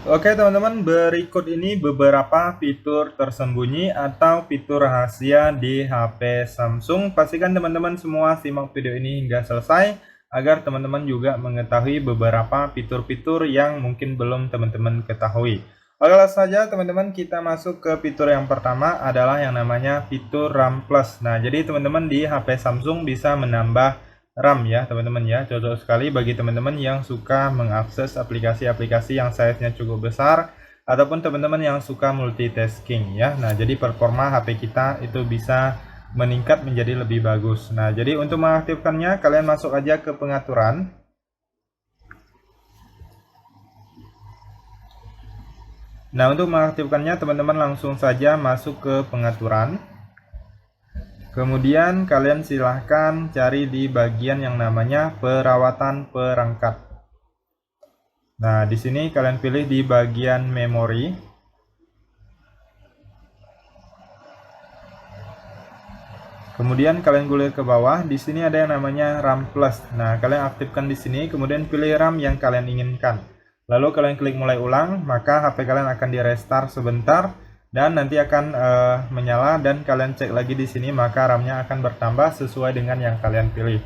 Oke teman-teman, berikut ini beberapa fitur tersembunyi atau fitur rahasia di HP Samsung. Pastikan teman-teman semua simak video ini hingga selesai agar teman-teman juga mengetahui beberapa fitur-fitur yang mungkin belum teman-teman ketahui. Oke, langsung saja teman-teman kita masuk ke fitur yang pertama adalah yang namanya fitur RAM Plus. Nah, jadi teman-teman di HP Samsung bisa menambah RAM ya teman-teman ya, cocok sekali bagi teman-teman yang suka mengakses aplikasi-aplikasi yang size-nya cukup besar ataupun teman-teman yang suka multitasking ya. Nah, jadi performa HP kita itu bisa meningkat menjadi lebih bagus. Nah, jadi untuk mengaktifkannya kalian masuk aja ke pengaturan. Nah, untuk mengaktifkannya teman-teman langsung saja masuk ke pengaturan. Kemudian kalian silahkan cari di bagian yang namanya perawatan perangkat. Nah, di sini kalian pilih di bagian memori. Kemudian kalian gulir ke bawah. Di sini ada yang namanya RAM Plus. Nah, kalian aktifkan di sini, kemudian pilih RAM yang kalian inginkan. Lalu kalian klik mulai ulang, maka HP kalian akan di restart sebentar dan nanti akan menyala dan kalian cek lagi di sini, maka RAM-nya akan bertambah sesuai dengan yang kalian pilih.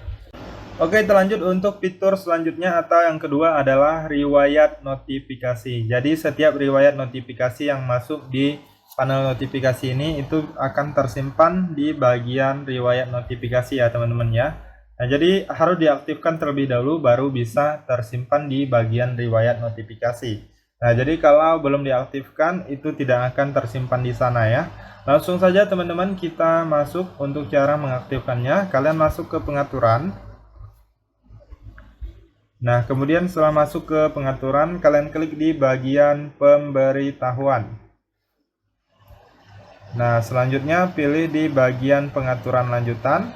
Oke, terlanjut untuk fitur selanjutnya atau yang kedua adalah riwayat notifikasi. Jadi setiap riwayat notifikasi yang masuk di panel notifikasi ini itu akan tersimpan di bagian riwayat notifikasi ya teman-teman ya. Nah, jadi harus diaktifkan terlebih dahulu baru bisa tersimpan di bagian riwayat notifikasi. Nah, jadi kalau belum diaktifkan itu tidak akan tersimpan di sana ya. Langsung saja teman-teman kita masuk untuk cara mengaktifkannya. Kalian masuk ke pengaturan. Nah, kemudian setelah masuk ke pengaturan, kalian klik di bagian pemberitahuan. Nah, selanjutnya pilih di bagian pengaturan lanjutan,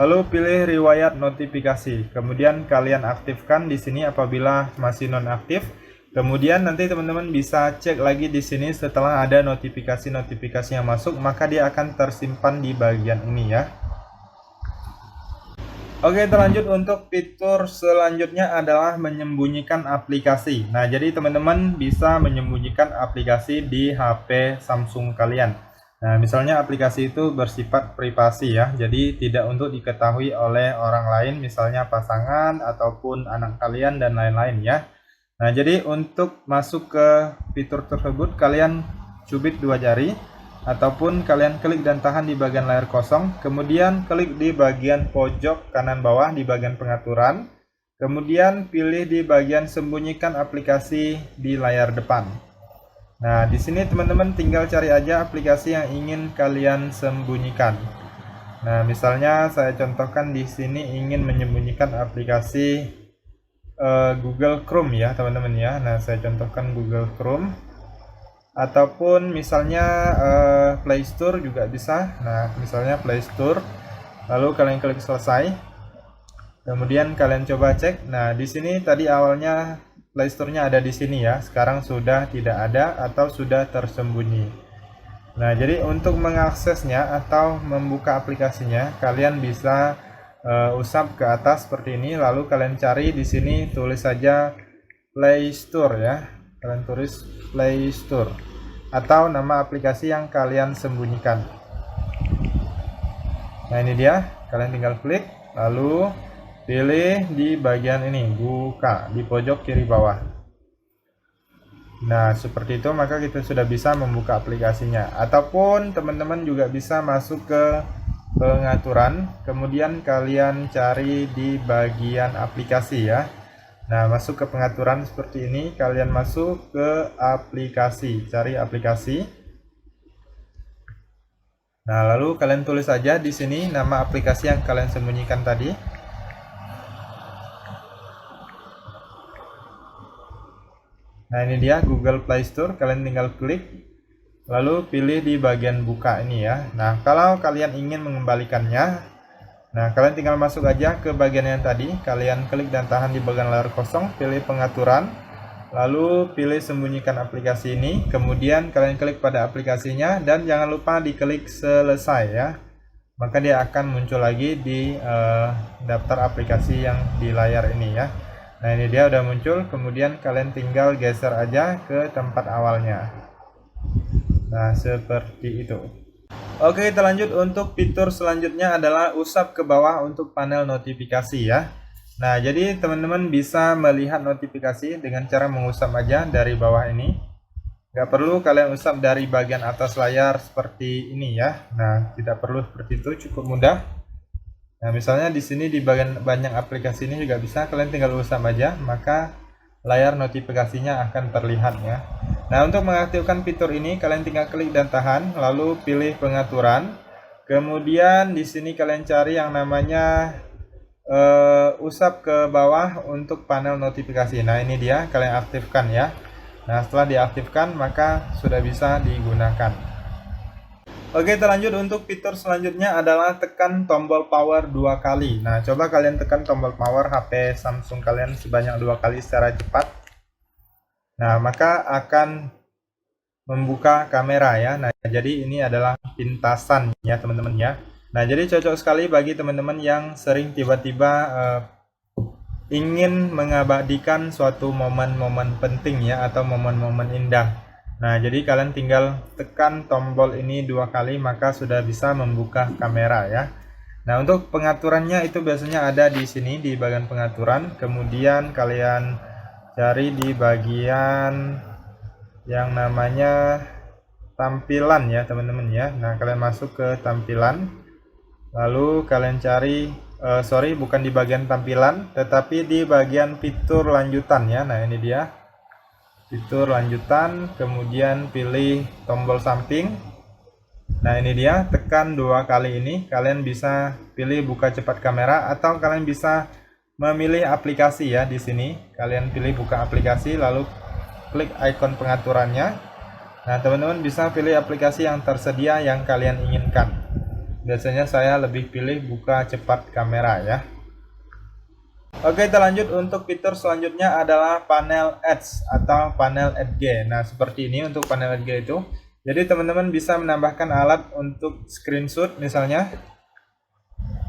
lalu pilih riwayat notifikasi. Kemudian kalian aktifkan di sini apabila masih nonaktif. Kemudian nanti teman-teman bisa cek lagi di sini setelah ada notifikasi-notifikasi yang masuk, maka dia akan tersimpan di bagian ini ya. Oke, terlanjut untuk fitur selanjutnya adalah menyembunyikan aplikasi. Nah, jadi teman-teman bisa menyembunyikan aplikasi di HP Samsung kalian. Nah, misalnya aplikasi itu bersifat privasi ya, jadi tidak untuk diketahui oleh orang lain, misalnya pasangan ataupun anak kalian dan lain-lain ya. Nah, jadi untuk masuk ke fitur tersebut kalian cubit dua jari ataupun kalian klik dan tahan di bagian layar kosong, kemudian klik di bagian pojok kanan bawah di bagian pengaturan, kemudian pilih di bagian sembunyikan aplikasi di layar depan. Nah, di sini teman-teman tinggal cari aja aplikasi yang ingin kalian sembunyikan. Nah, misalnya saya contohkan di sini ingin menyembunyikan aplikasi Google Chrome ya teman-teman ya. Nah, saya contohkan Google Chrome ataupun misalnya Play Store juga bisa. Nah, misalnya Play Store, lalu kalian klik selesai, kemudian kalian coba cek. Nah, di sini tadi awalnya Play Store-nya ada di sini ya, sekarang sudah tidak ada atau sudah tersembunyi. Nah, jadi untuk mengaksesnya atau membuka aplikasinya kalian bisa usap ke atas seperti ini, lalu kalian cari di sini, tulis saja Play Store ya, kalian tulis Play Store atau nama aplikasi yang kalian sembunyikan. Nah, ini dia, kalian tinggal klik lalu pilih di bagian ini, buka di pojok kiri bawah. Nah, seperti itu maka kita sudah bisa membuka aplikasinya. Ataupun teman-teman juga bisa masuk ke pengaturan, kemudian kalian cari di bagian aplikasi ya. Nah, masuk ke pengaturan seperti ini, kalian masuk ke aplikasi, cari aplikasi. Nah, lalu kalian tulis saja di sini nama aplikasi yang kalian sembunyikan tadi. Nah, ini dia Google Play Store, kalian tinggal klik lalu pilih di bagian buka ini ya. Nah, kalau kalian ingin mengembalikannya, nah kalian tinggal masuk aja ke bagian yang tadi, kalian klik dan tahan di bagian layar kosong, pilih pengaturan, lalu pilih sembunyikan aplikasi ini, kemudian kalian klik pada aplikasinya dan jangan lupa diklik selesai ya. Maka dia akan muncul lagi di daftar aplikasi yang di layar ini ya. Nah, ini dia udah muncul, kemudian kalian tinggal geser aja ke tempat awalnya. Nah, seperti itu. Oke, kita lanjut untuk fitur selanjutnya adalah usap ke bawah untuk panel notifikasi ya. Nah, jadi teman-teman bisa melihat notifikasi dengan cara mengusap aja dari bawah ini. Nggak perlu kalian usap dari bagian atas layar seperti ini ya. Nah, tidak perlu seperti itu, cukup mudah. Nah, misalnya di sini di bagian banyak aplikasi ini juga bisa kalian tinggal usap aja, maka layar notifikasinya akan terlihat ya. Nah, untuk mengaktifkan fitur ini kalian tinggal klik dan tahan, lalu pilih pengaturan. Kemudian di sini kalian cari yang namanya usap ke bawah untuk panel notifikasi. Nah, ini dia, kalian aktifkan ya. Nah, setelah diaktifkan maka sudah bisa digunakan. Oke, kita lanjut untuk fitur selanjutnya adalah tekan tombol power 2 kali. Nah, coba kalian tekan tombol power HP Samsung kalian sebanyak 2 kali secara cepat. Nah, maka akan membuka kamera ya. Nah, jadi ini adalah pintasan ya teman-teman ya. Nah, jadi cocok sekali bagi teman-teman yang sering tiba-tiba ingin mengabadikan suatu momen-momen penting ya, atau momen-momen indah. Nah, jadi kalian tinggal tekan tombol ini 2 kali maka sudah bisa membuka kamera ya. Nah, untuk pengaturannya itu biasanya ada di sini di bagian pengaturan. Kemudian kalian cari di bagian yang namanya tampilan ya teman-teman ya. Nah, kalian masuk ke tampilan. Lalu kalian cari bukan di bagian tampilan, tetapi di bagian fitur lanjutan ya. Nah, ini dia. Fitur lanjutan, kemudian pilih tombol samping. Nah, ini dia, tekan 2 kali ini kalian bisa pilih buka cepat kamera, atau kalian bisa memilih aplikasi ya. Di sini kalian pilih buka aplikasi lalu klik ikon pengaturannya. Nah, teman-teman bisa pilih aplikasi yang tersedia yang kalian inginkan. Biasanya saya lebih pilih buka cepat kamera ya. Oke, kita lanjut untuk fitur selanjutnya adalah panel Edge atau panel Edge. Nah, seperti ini untuk panel Edge itu. Jadi teman-teman bisa menambahkan alat untuk screenshot misalnya,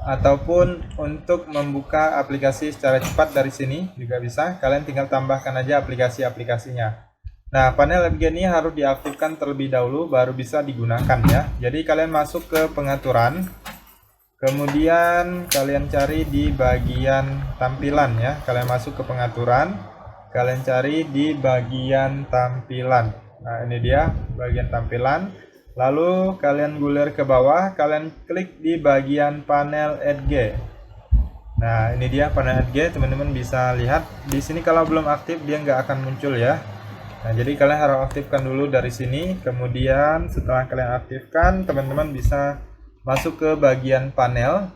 ataupun untuk membuka aplikasi secara cepat dari sini juga bisa. Kalian tinggal tambahkan aja aplikasi-aplikasinya. Nah, panel Edge ini harus diaktifkan terlebih dahulu baru bisa digunakan ya. Jadi kalian masuk ke pengaturan. Kemudian kalian cari di bagian tampilan ya. Kalian masuk ke pengaturan, kalian cari di bagian tampilan. Nah, ini dia bagian tampilan. Lalu kalian gulir ke bawah, kalian klik di bagian panel Edge. Nah, ini dia panel Edge, teman-teman bisa lihat. Di sini kalau belum aktif dia nggak akan muncul ya. Nah, jadi kalian harus aktifkan dulu dari sini. Kemudian setelah kalian aktifkan, teman-teman bisa masuk ke bagian panel.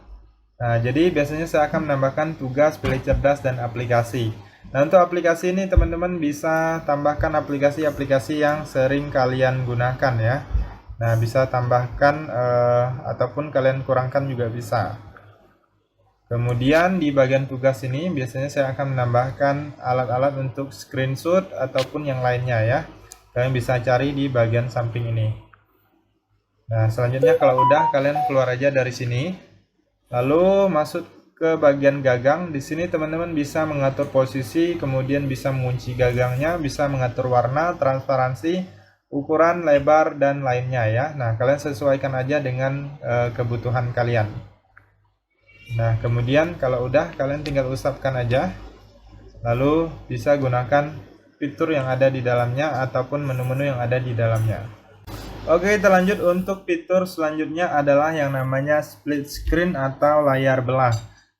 Nah, jadi biasanya saya akan menambahkan tugas, pilih cerdas, dan aplikasi. Nah, untuk aplikasi ini teman-teman bisa tambahkan aplikasi-aplikasi yang sering kalian gunakan ya. Nah, bisa tambahkan ataupun kalian kurangkan juga bisa. Kemudian di bagian tugas ini biasanya saya akan menambahkan alat-alat untuk screenshot ataupun yang lainnya ya. Kalian bisa cari di bagian samping ini. Nah, selanjutnya kalau udah kalian keluar aja dari sini. Lalu masuk ke bagian gagang. Di sini teman-teman bisa mengatur posisi, kemudian bisa mengunci gagangnya, bisa mengatur warna, transparansi, ukuran, lebar, dan lainnya ya. Nah, kalian sesuaikan aja dengan kebutuhan kalian. Nah, kemudian kalau udah kalian tinggal usapkan aja. Lalu bisa gunakan fitur yang ada di dalamnya ataupun menu-menu yang ada di dalamnya. Oke, kita lanjut untuk fitur selanjutnya adalah yang namanya split screen atau layar belah.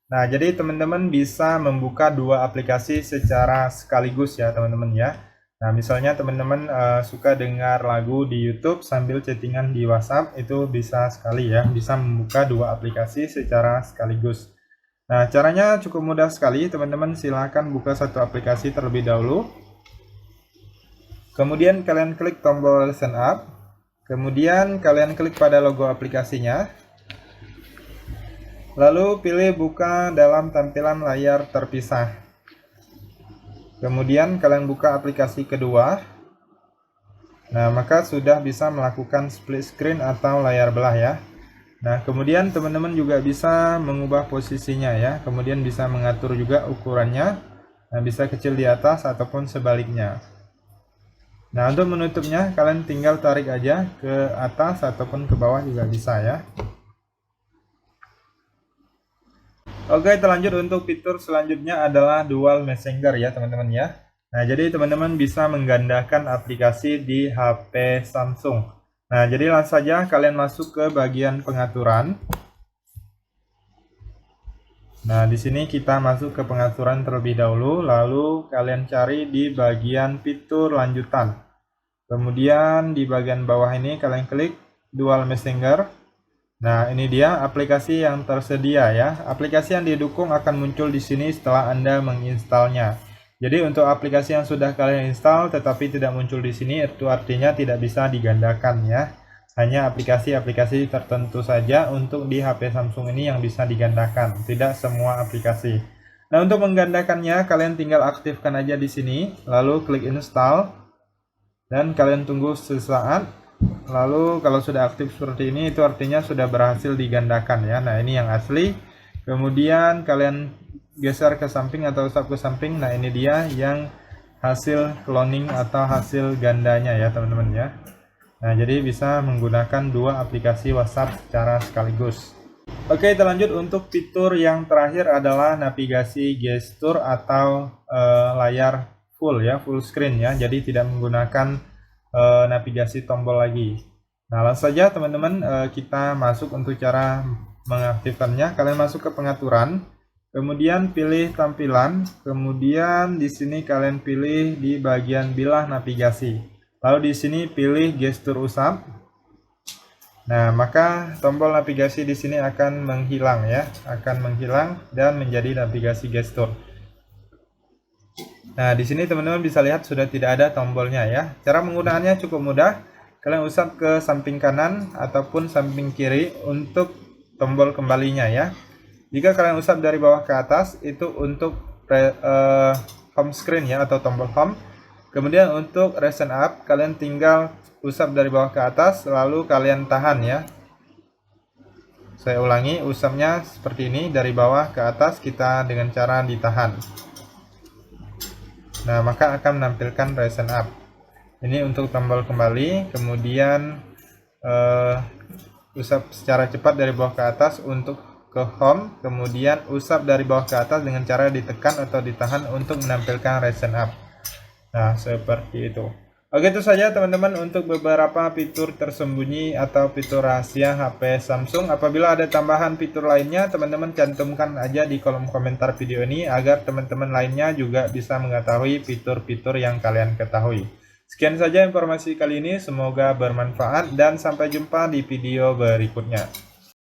Nah, jadi teman-teman bisa membuka 2 aplikasi secara sekaligus ya teman-teman ya. Nah, misalnya teman-teman suka dengar lagu di YouTube sambil chattingan di WhatsApp, itu bisa sekali ya, bisa membuka 2 aplikasi secara sekaligus. Nah, caranya cukup mudah sekali, teman-teman silahkan buka satu aplikasi terlebih dahulu. Kemudian kalian klik tombol sign up. Kemudian kalian klik pada logo aplikasinya. Lalu pilih buka dalam tampilan layar terpisah. Kemudian kalian buka aplikasi kedua. Nah, maka sudah bisa melakukan split screen atau layar belah ya. Nah, kemudian teman-teman juga bisa mengubah posisinya ya. Kemudian bisa mengatur juga ukurannya. Nah, bisa kecil di atas ataupun sebaliknya. Nah, untuk menutupnya kalian tinggal tarik aja ke atas ataupun ke bawah juga bisa ya. Oke, terlanjut untuk fitur selanjutnya adalah dual messenger ya teman-teman ya. Nah, jadi teman-teman bisa menggandakan aplikasi di HP Samsung. Nah, jadi langsung saja kalian masuk ke bagian pengaturan. Nah, di sini kita masuk ke pengaturan terlebih dahulu, lalu kalian cari di bagian fitur lanjutan. Kemudian di bagian bawah ini kalian klik dual messenger. Nah, ini dia aplikasi yang tersedia ya. Aplikasi yang didukung akan muncul di sini setelah Anda menginstalnya. Jadi untuk aplikasi yang sudah kalian install tetapi tidak muncul di sini, itu artinya tidak bisa digandakan ya. Hanya aplikasi-aplikasi tertentu saja untuk di HP Samsung ini yang bisa digandakan, tidak semua aplikasi. Nah, untuk menggandakannya kalian tinggal aktifkan aja di sini, lalu klik install dan kalian tunggu sesaat. Lalu kalau sudah aktif seperti ini itu artinya sudah berhasil digandakan ya. Nah, ini yang asli. Kemudian kalian geser ke samping atau usap ke samping. Nah, ini dia yang hasil cloning atau hasil gandanya ya teman-teman ya. Nah, jadi bisa menggunakan dua aplikasi WhatsApp secara sekaligus. Oke, terlanjut untuk fitur yang terakhir adalah navigasi gestur atau layar full ya, full screen ya. Jadi tidak menggunakan navigasi tombol lagi. Nah, langsung saja teman-teman kita masuk untuk cara mengaktifkannya. Kalian masuk ke pengaturan, kemudian pilih tampilan, kemudian di sini kalian pilih di bagian bilah navigasi. Lalu di sini pilih gestur usap. Nah, maka tombol navigasi di sini akan menghilang ya, akan menghilang dan menjadi navigasi gestur. Nah, di sini teman-teman bisa lihat sudah tidak ada tombolnya ya. Cara menggunakannya cukup mudah. Kalian usap ke samping kanan ataupun samping kiri untuk tombol kembalinya ya. Jika kalian usap dari bawah ke atas itu untuk home screen ya atau tombol home. Kemudian untuk recent up kalian tinggal usap dari bawah ke atas lalu kalian tahan ya. Saya ulangi, usapnya seperti ini dari bawah ke atas kita dengan cara ditahan. Nah, maka akan menampilkan recent up. Ini untuk tombol kembali, kemudian usap secara cepat dari bawah ke atas untuk ke home, kemudian usap dari bawah ke atas dengan cara ditekan atau ditahan untuk menampilkan recent up. Nah, seperti itu. Oke, itu saja teman-teman untuk beberapa fitur tersembunyi atau fitur rahasia HP Samsung. Apabila ada tambahan fitur lainnya, teman-teman cantumkan aja di kolom komentar video ini agar teman-teman lainnya juga bisa mengetahui fitur-fitur yang kalian ketahui. Sekian saja informasi kali ini, semoga bermanfaat dan sampai jumpa di video berikutnya.